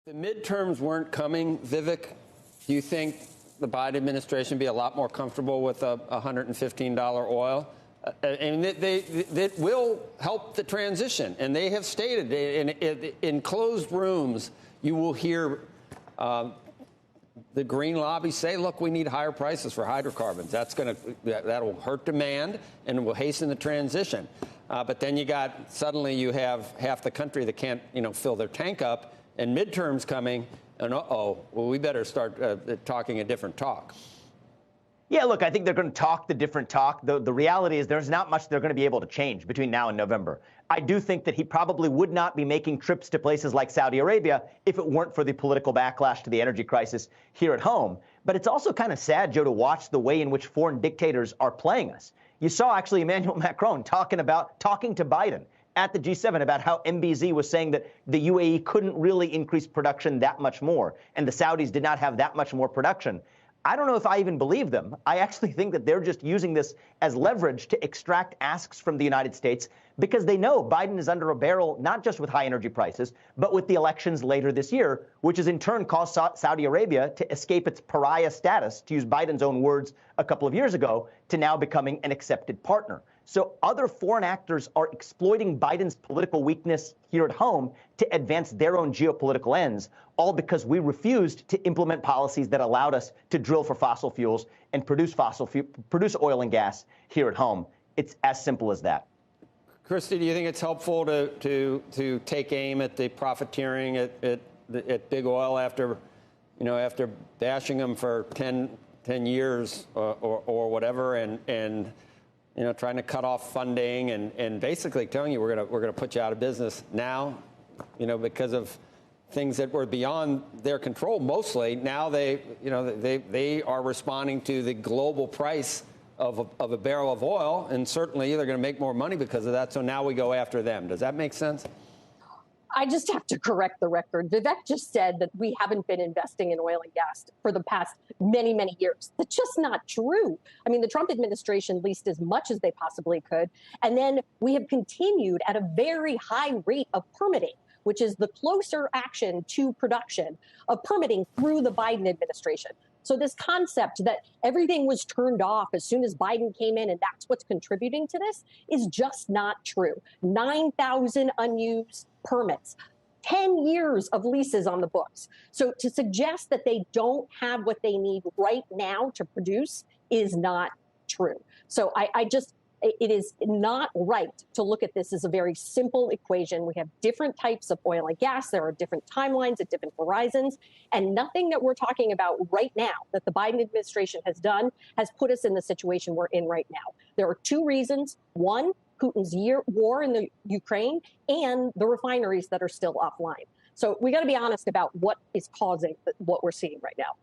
The midterms weren't coming, Vivek. Do you think the Biden administration would be a lot more comfortable with a $115 oil? And that will help the transition. And they have stated in closed rooms, you will hear the green lobby say, look, we need higher prices for hydrocarbons. That'll hurt demand and will hasten the transition. But then suddenly you have half the country that can't, fill their tank up, and midterms coming, and well, we better start talking a different talk. Yeah, look, I think they're going to talk the different talk. The reality is there's not much they're going to be able to change between now and November. I do think that he probably would not be making trips to places like Saudi Arabia if it weren't for the political backlash to the energy crisis here at home. But it's also kind of sad, Joe, to watch the way in which foreign dictators are playing us. You saw actually Emmanuel Macron talking to Biden at the G7 about how MBZ was saying that the UAE couldn't really increase production that much more, and the Saudis did not have that much more production. I don't know if I even believe them. I actually think that they're just using this as leverage to extract asks from the United States because they know Biden is under a barrel, not just with high energy prices, but with the elections later this year, which has in turn caused Saudi Arabia to escape its pariah status, to use Biden's own words a couple of years ago, to now becoming an accepted partner. So other foreign actors are exploiting Biden's political weakness here at home to advance their own geopolitical ends, all because we refused to implement policies that allowed us to drill for fossil fuels and produce oil and gas here at home. It's as simple as that. Christy, do you think it's helpful to take aim at the profiteering at big oil after bashing them for 10 years or whatever and trying to cut off funding and basically telling you we're gonna put you out of business now, because of things that were beyond their control mostly. Now they are responding to the global price of a barrel of oil, and certainly they're going to make more money because of that. So now we go after them. Does that make sense? I just have to correct the record. Vivek just said that we haven't been investing in oil and gas for the past many, many years. That's just not true. I mean, the Trump administration leased as much as they possibly could. And then we have continued at a very high rate of permitting, which is the closer action to production of permitting through the Biden administration. So this concept that everything was turned off as soon as Biden came in and that's what's contributing to this is just not true. 9,000 unused permits, 10 years of leases on the books. So to suggest that they don't have what they need right now to produce is not true. So it is not right to look at this as a very simple equation. We have different types of oil and gas. There are different timelines at different horizons. And nothing that we're talking about right now that the Biden administration has done has put us in the situation we're in right now. There are two reasons. One, Putin's war in the Ukraine and the refineries that are still offline. So we got to be honest about what is causing what we're seeing right now.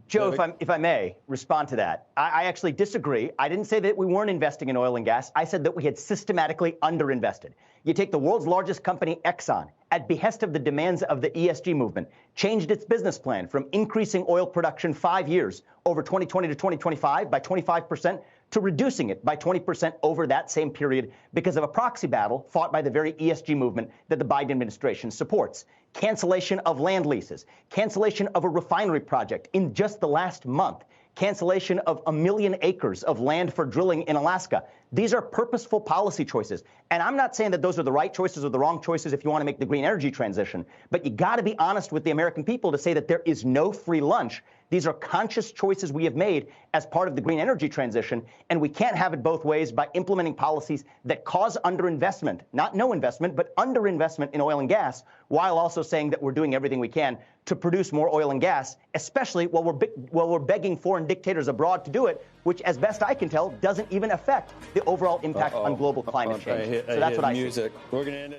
Joe, if I may respond to that, I actually disagree. I didn't say that we weren't investing in oil and gas. I said that we had systematically underinvested. You take the world's largest company, Exxon, at behest of the demands of the ESG movement, changed its business plan from increasing oil production 5 years over 2020 to 2025 by 25% to reducing it by 20% over that same period because of a proxy battle fought by the very ESG movement that the Biden administration supports. Cancellation of land leases, cancellation of a refinery project in just the last month, cancellation of 1 million acres of land for drilling in Alaska. These are purposeful policy choices. And I'm not saying that those are the right choices or the wrong choices if you want to make the green energy transition, but you got to be honest with the American people to say that there is no free lunch. These are conscious choices we have made as part of the green energy transition, and we can't have it both ways by implementing policies that cause underinvestment, not no investment, but underinvestment in oil and gas, while also saying that we're doing everything we can to produce more oil and gas, especially while we're begging foreign dictators abroad to do it, which, as best I can tell, doesn't even affect the overall impact on global climate change. So that's what I see. We're going to end it.